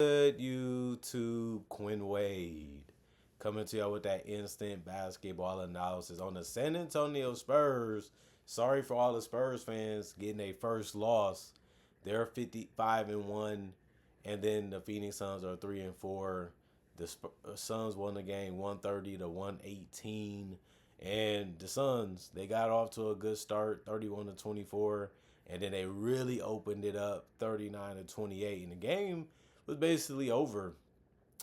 Good YouTube, Quinn Wade coming to y'all with that instant basketball analysis on the San Antonio Spurs. Sorry for all the Spurs fans getting a first loss. They're 55-1, and then the Phoenix Suns are 3-4. The Suns won the game 130 to 118, and the Suns they got off to a good start, 31 to 24, and then they really opened it up 39 to 28. And the game was basically over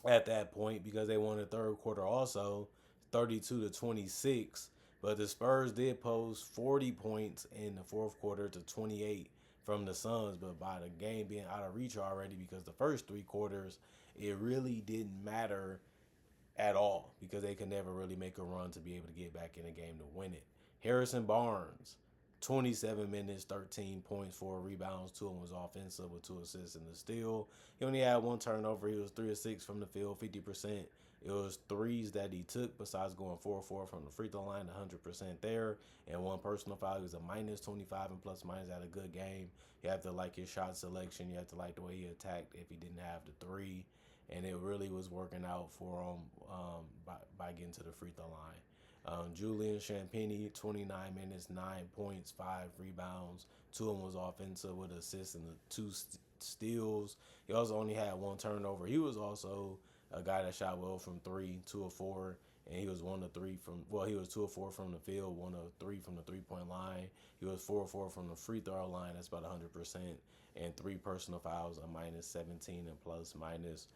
at that point because they won the third quarter also 32 to 26. But the Spurs did post 40 points in the fourth quarter to 28 from the Suns. But by the game being out of reach already, because the first three quarters, it really didn't matter at all because they could never really make a run to be able to get back in the game to win it. Harrison Barnes, 27 minutes, 13 points, 4 rebounds. Two of them was offensive with 2 assists and a steal. He only had one turnover. He was 3 of 6 from the field, 50%. It was threes that he took besides going 4-4 from the free throw line, 100% there. And one personal foul. He was a minus 25 and plus minus, had a good game. You have to like his shot selection. You have to like the way he attacked if he didn't have the three. And it really was working out for him by getting to the free throw line. Julian Champagnie, 29 minutes, 9 points, 5 rebounds. Two of them was offensive with assists and the steals. He also only had one turnover. He was also a guy that shot well from three, 2 of 4, and he was 1 of 3 from. Well, he was 2 of 4 from the field, 1 of 3 from the 3-point line. He was 4 of 4 from the free throw line. That's about 100%, and 3 personal fouls, a minus 17 and plus minus.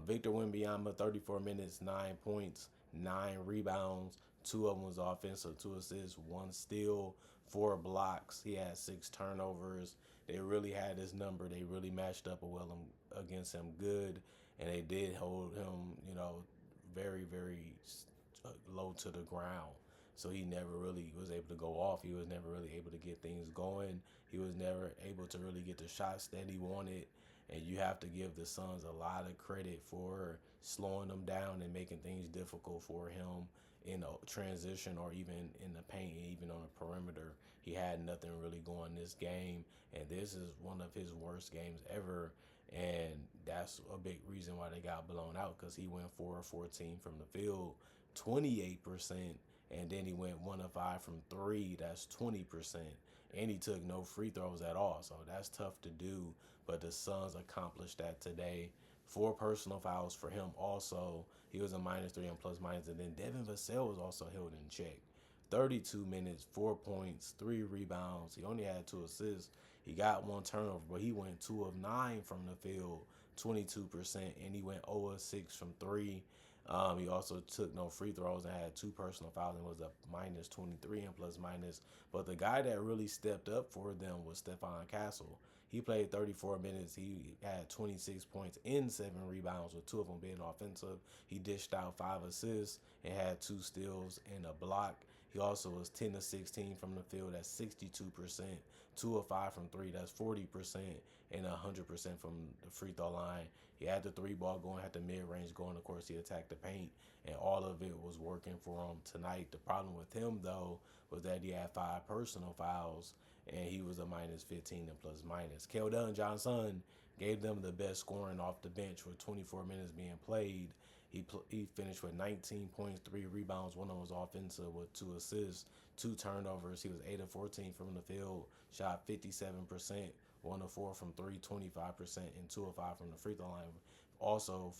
Victor Wembanyama, 34 minutes, 9 points, 9 rebounds. Two of them was offensive, 2 assists, 1 steal, 4 blocks. He had 6 turnovers. They really had his number. They really matched up well against him good, and they did hold him, very, very low to the ground. So he never really was able to go off. He was never really able to get things going. He was never able to really get the shots that he wanted. And you have to give the Suns a lot of credit for slowing them down and making things difficult for him in a transition or even in the paint, even on the perimeter. He had nothing really going this game, and this is one of his worst games ever. And that's a big reason why they got blown out because he went 4 of 14 from the field, 28%, and then he went 1 of 5 from three. That's 20%, and he took no free throws at all. So that's tough to do. But the Suns accomplished that today. 4 personal fouls for him also. He was a -3 and plus minus. And then Devin Vassell was also held in check. 32 minutes, 4 points, 3 rebounds. He only had 2 assists. He got one turnover, but he went 2 of 9 from the field, 22%, and he went 0 of 6 from three. He also took no free throws and had 2 personal fouls and was a minus 23 and plus minus. But the guy that really stepped up for them was Stephon Castle. He played 34 minutes. He had 26 points and 7 rebounds, with 2 of them being offensive. He dished out 5 assists and had 2 steals and a block. He also was 10 of 16 from the field. That's 62%. 2 of 5 from three. That's 40%. And 100% from the free throw line. He had the three ball going, had the mid range going. Of course, he attacked the paint, and all of it was working for him tonight. The problem with him, though, was that he had 5 personal fouls, and he was a minus 15 and plus minus. Keldon Johnson gave them the best scoring off the bench with 24 minutes being played. He finished with 19 points, 3 rebounds. One of them was offensive with 2 assists, 2 turnovers. He was 8 of 14 from the field, shot 57%, 1 of 4 from three, 25%, and 2 of 5 from the free throw line, also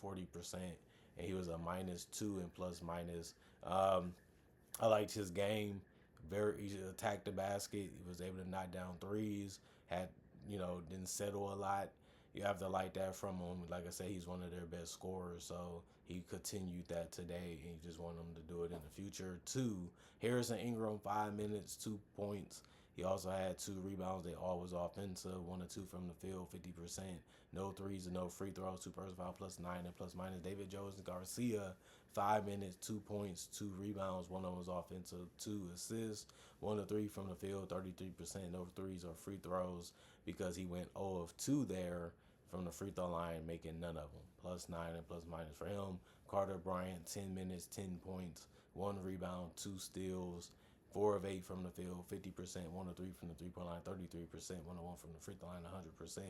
40%. And he was a -2 and plus minus. I liked his game. Very easy to attack the basket. He was able to knock down threes. Didn't settle a lot. You have to like that from him. Like I said, he's one of their best scorers. So he continued that today, and you just want him to do it in the future. Two, Harrison Ingram, 5 minutes, 2 points. He also had 2 rebounds. They all was offensive. 1 or 2 from the field, 50%. No threes and no free throws. 2 personal plus 9 and plus minus. David Jones Garcia, 5 minutes, 2 points, 2 rebounds. One of them was offensive, 2 assists. 1 of 3 from the field, 33%. No threes or free throws because he went 0 of 2 there from the free throw line, making none of them. Plus 9 and plus minus for him. Carter Bryant, 10 minutes, 10 points, 1 rebound, 2 steals. 4 of 8 from the field, 50%, 1 of 3 from the 3 point line, 33%, 1 of 1 from the free throw line, 100%.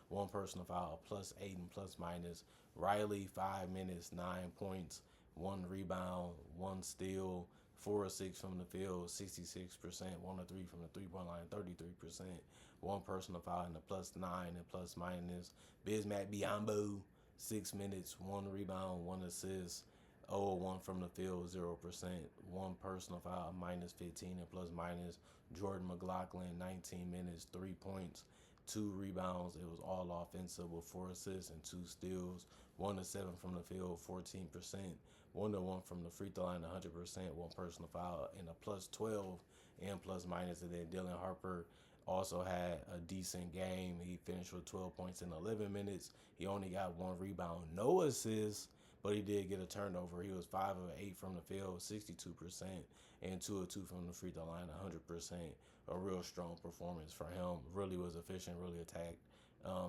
One personal foul, +8 and plus minus. Riley, 5 minutes, 9 points, 1 rebound, 1 steal, 4 of 6 from the field, 66%, 1 of 3 from the 3 point line, 33%. One personal foul in the +9 and plus minus. Bismack Biyombo, 6 minutes, 1 rebound, 1 assist. 0-1 from the field, 0%. One personal foul, -15 and plus minus. Jordan McLaughlin, 19 minutes, 3 points, 2 rebounds. It was all offensive with 4 assists and 2 steals. 1 of 7 from the field, 14%. 1 of 1 from the free throw line, 100%. One personal foul and a +12 and plus minus. And then Dylan Harper also had a decent game. He finished with 12 points in 11 minutes. He only got 1 rebound, no assists, but he did get a turnover. He was 5 of 8 from the field, 62%, and 2 of 2 from the free throw line, 100%. A real strong performance for him. Really was efficient, really attacked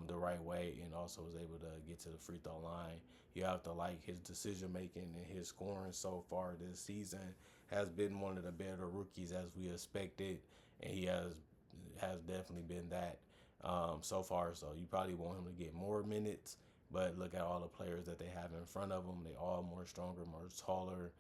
the right way, and also was able to get to the free throw line. You have to like his decision making and his scoring so far this season has been one of the better rookies as we expected, and he has definitely been that so far. So you probably want him to get more minutes, but look at all the players that they have in front of them. They all more stronger, more taller.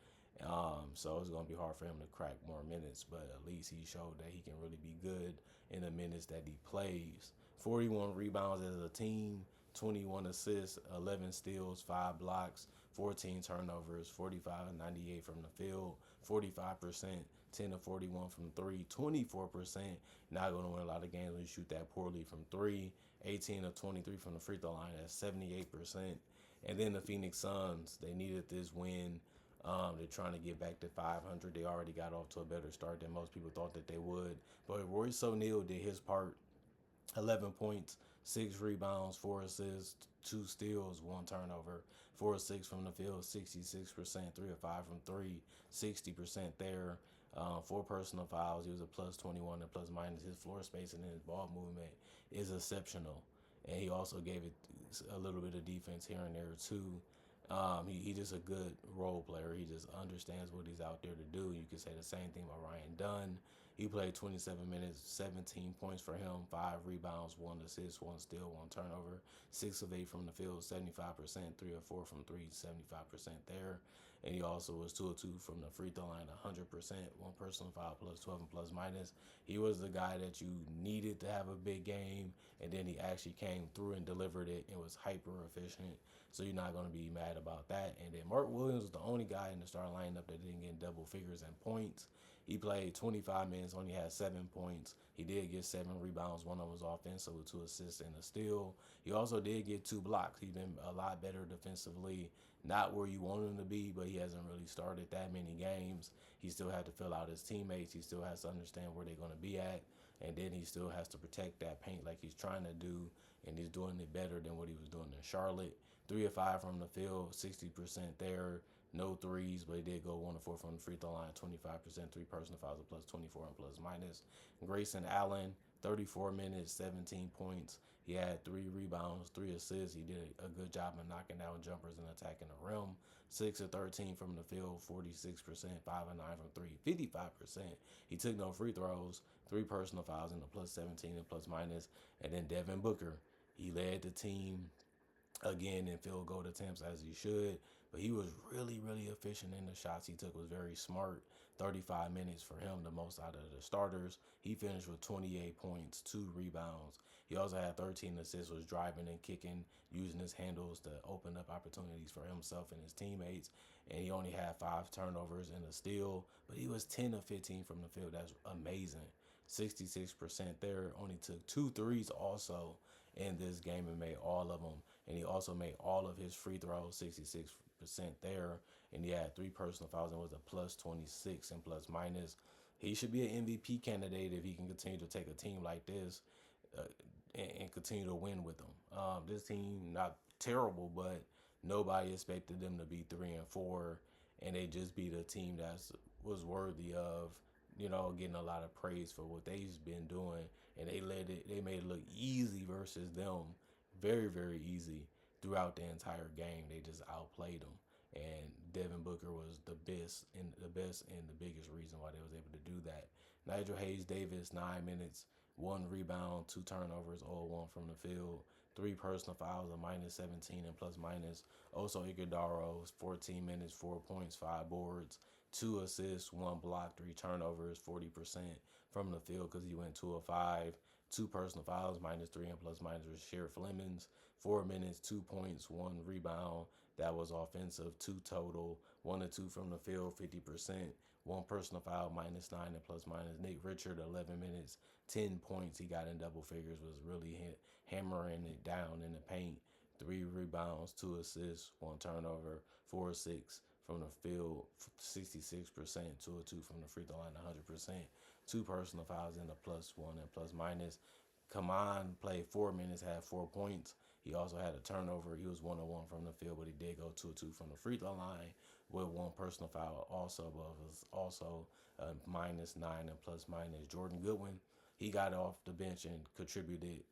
So it's going to be hard for him to crack more minutes, but at least he showed that he can really be good in the minutes that he plays. 41 rebounds as a team, 21 assists, 11 steals, 5 blocks, 14 turnovers, 45 and 98 from the field, 45%, 10 to 41 from 3, 24%. Not going to win a lot of games when you shoot that poorly from 3, 18 to 23 from the free throw line. That's 78%. And then the Phoenix Suns, they needed this win. They're trying to get back to 500. They already got off to a better start than most people thought that they would. But Royce O'Neal did his part. 11 points, 6 rebounds, 4 assists, 2 steals, 1 turnover. 4 of 6 from the field, 66%, 3 of 5 from 3, 60% there. 4 personal fouls. He was a +21 and plus minus. His floor spacing and his ball movement is exceptional. And he also gave it a little bit of defense here and there too. He just a good role player. He just understands what he's out there to do. You could say the same thing about Ryan Dunn. He played 27 minutes, 17 points for him, 5 rebounds, 1 assist, 1 steal, 1 turnover, 6 of 8 from the field, 75%, 3 of 4 from 3, 75% there. And he also was 2 of 2 from the free throw line, 100%, 1 personal foul, +12 and plus minus. He was the guy that you needed to have a big game, and then he actually came through and delivered it and was hyper efficient. So you're not going to be mad about that. And then Mark Williams was the only guy in the starting lineup that didn't get double figures in points. He played 25 minutes, only had 7 points. He did get 7 rebounds. 1 of them was offensive with 2 assists and a steal. He also did get 2 blocks. He's been a lot better defensively. Not where you want him to be, but he hasn't really started that many games. He still has to fill out his teammates. He still has to understand where they're going to be at. And then he still has to protect that paint like he's trying to do. And he's doing it better than what he was doing in Charlotte. 3 of 5 from the field, 60% there. No threes, but he did go 1 of 4 from the free throw line, 25%, 3 personal fouls, a +24 and plus minus. Grayson Allen, 34 minutes, 17 points. He had 3 rebounds, 3 assists. He did a good job of knocking down jumpers and attacking the rim. 6 of 13 from the field, 46%, 5 of 9 from 3, 55%. He took no free throws, 3 personal fouls, and a +17 and plus minus. And then Devin Booker, he led the team again in field goal attempts as he should, but he was really, really efficient in the shots he took. Was very smart. 35 minutes for him, the most out of the starters. He finished with 28 points, 2 rebounds. He also had 13 assists, was driving and kicking, using his handles to open up opportunities for himself and his teammates. And he only had 5 turnovers and a steal, but he was 10 of 15 from the field. That's amazing. 66% there. Only took 2 threes also in this game and made all of them. And he also made all of his free throws, 66% there. And he had 3 personal fouls and was a +26 and plus minus. He should be an MVP candidate if he can continue to take a team like this and continue to win with them. This team, not terrible, but nobody expected them to be 3-4, and they just beat a team that was worthy of, getting a lot of praise for what they've been doing, and they made it look easy versus them, very, very easy throughout the entire game. They just outplayed them, and Devin Booker was the best and the biggest reason why they was able to do that. Nigel Hayes Davis 9 minutes, 1 rebound, 2 turnovers, 0-1 from the field, 3 personal fouls, a -17 and plus minus. Also Iguodala 14 minutes, 4 points, 5 boards, 2 assists, 1 block, 3 turnovers, 40% from the field because he went 2 of 5. 2 personal fouls, -3 and plus minus was Sheriff Flemings. 4 minutes, 2 points, 1 rebound. That was offensive. Two total. 1 of 2 from the field, 50%. 1 personal foul, -9 and plus minus. Nick Richard, 11 minutes, 10 points. He got in double figures, was really hammering it down in the paint. 3 rebounds, 2 assists, 1 turnover, 4-6 from the field, 66%, 2 of 2 from the free throw line, 100%. 2 personal fouls in the +1 and plus minus. Kaman played 4 minutes, had 4 points. He also had a turnover. He was 1-1 from the field, but he did go 2-2 from the free throw line with 1 personal foul also, but was also -9 and plus minus. Jordan Goodwin, he got off the bench and contributed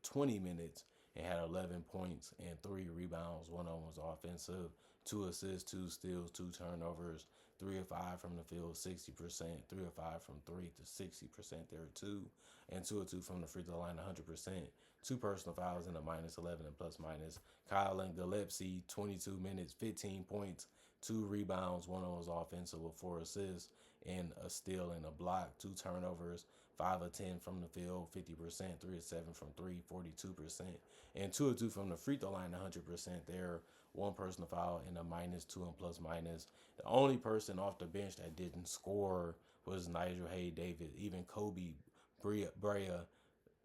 20 minutes and had 11 points and 3 rebounds. One of them was offensive, 2 assists, 2 steals, 2 turnovers, 3 of 5 from the field, 60%, 3 of 5 from three to 60% there too, and 2 of 2 from the free throw line, 100%. 2 personal fouls in a -11 and plus minus. Kyle Gillespie, 22 minutes, 15 points, 2 rebounds. One of them was offensive with 4 assists and a steal and a block, 2 turnovers, 5 of 10 from the field, 50%, 3 of 7 from three, 42%, and 2 of 2 from the free throw line, 100% there. 1 personal foul and a -2 and plus minus. The only person off the bench that didn't score was Nigel Hay Davis. Even Kobe Brea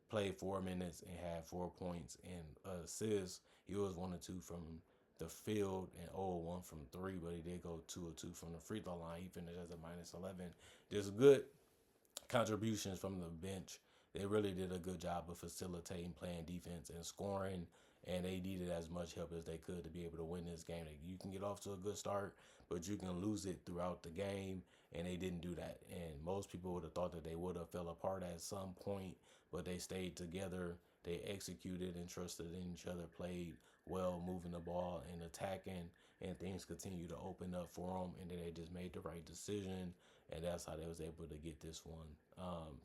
played 4 minutes and had 4 points and assists. He was 1 of 2 from the field and 0-1 from three, but he did go 2 of 2 from the free throw line. He finished as a -11. Just good contributions from the bench. They really did a good job of facilitating, playing defense, and scoring. And they needed as much help as they could to be able to win this game. You can get off to a good start, but you can lose it throughout the game. And they didn't do that. And most people would have thought that they would have fell apart at some point, but they stayed together. They executed and trusted in each other, played well, moving the ball and attacking, and things continued to open up for them. And then they just made the right decision, and that's how they was able to get this one.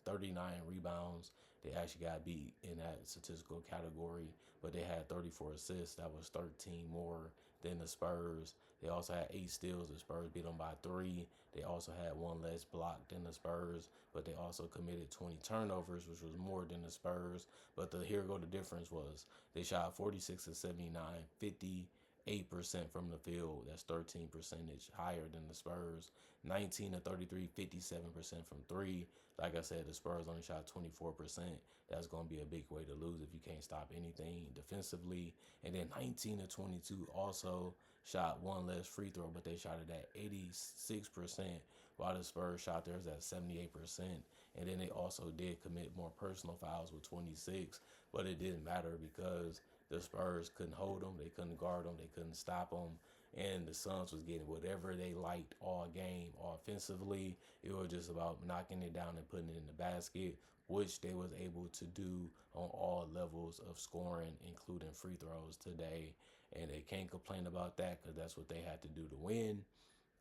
39 rebounds. They actually got beat in that statistical category, but they had 34 assists. That was 13 more than the Spurs. They also had 8 steals. The Spurs beat them by 3. They also had 1 less block than the Spurs, but they also committed 20 turnovers, which was more than the Spurs. But here go the difference was they shot 46 of 79, 58% from the field. That's 13 percentage higher than the Spurs. 19 of 33, 57% from three. Like I said, the Spurs only shot 24%. That's going to be a big way to lose if you can't stop anything defensively. And then 19 of 22 also shot 1 less free throw, but they shot it at 86%, while the Spurs shot theirs at 78%. And then they also did commit more personal fouls with 26, but it didn't matter because the Spurs couldn't hold them, they couldn't guard them, they couldn't stop them, and the Suns was getting whatever they liked all game offensively. It was just about knocking it down and putting it in the basket, which they was able to do on all levels of scoring, including free throws today. And they can't complain about that because that's what they had to do to win,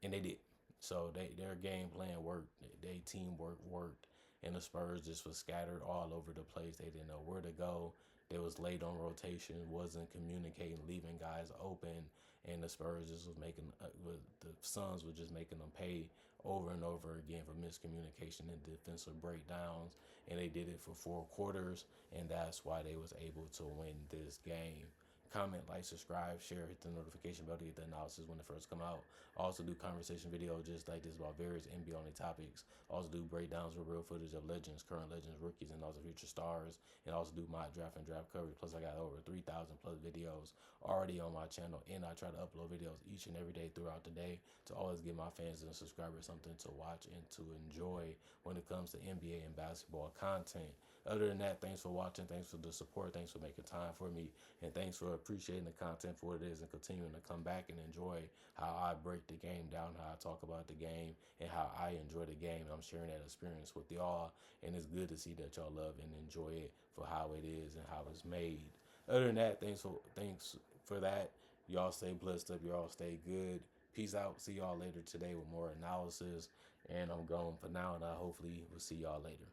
and they did. So their game plan worked, their teamwork worked, and the Spurs just was scattered all over the place. They didn't know where to go. They was late on rotation, wasn't communicating, leaving guys open, and the Spurs just was making the Suns were just making them pay over and over again for miscommunication and defensive breakdowns, and they did it for 4 quarters, and that's why they was able to win this game. Comment, like, subscribe, share, hit the notification bell to get the analysis when it first come out. Also do conversation videos just like this about various NBA only topics. Also do breakdowns with real footage of legends, current legends, rookies, and also future stars. And also do mock draft and draft coverage. Plus I got over 3,000 plus videos already on my channel, and I try to upload videos each and every day throughout the day to always give my fans and subscribers something to watch and to enjoy when it comes to NBA and basketball content. Other than that, thanks for watching, thanks for the support, thanks for making time for me, and thanks for appreciating the content for what it is and continuing to come back and enjoy how I break the game down, how I talk about the game, and how I enjoy the game. I'm sharing that experience with y'all, and it's good to see that y'all love and enjoy it for how it is and how it's made. Other than that, thanks for that. Y'all stay blessed up. Y'all stay good. Peace out. See y'all later today with more analysis. And I'm gone for now, and I hopefully will see y'all later.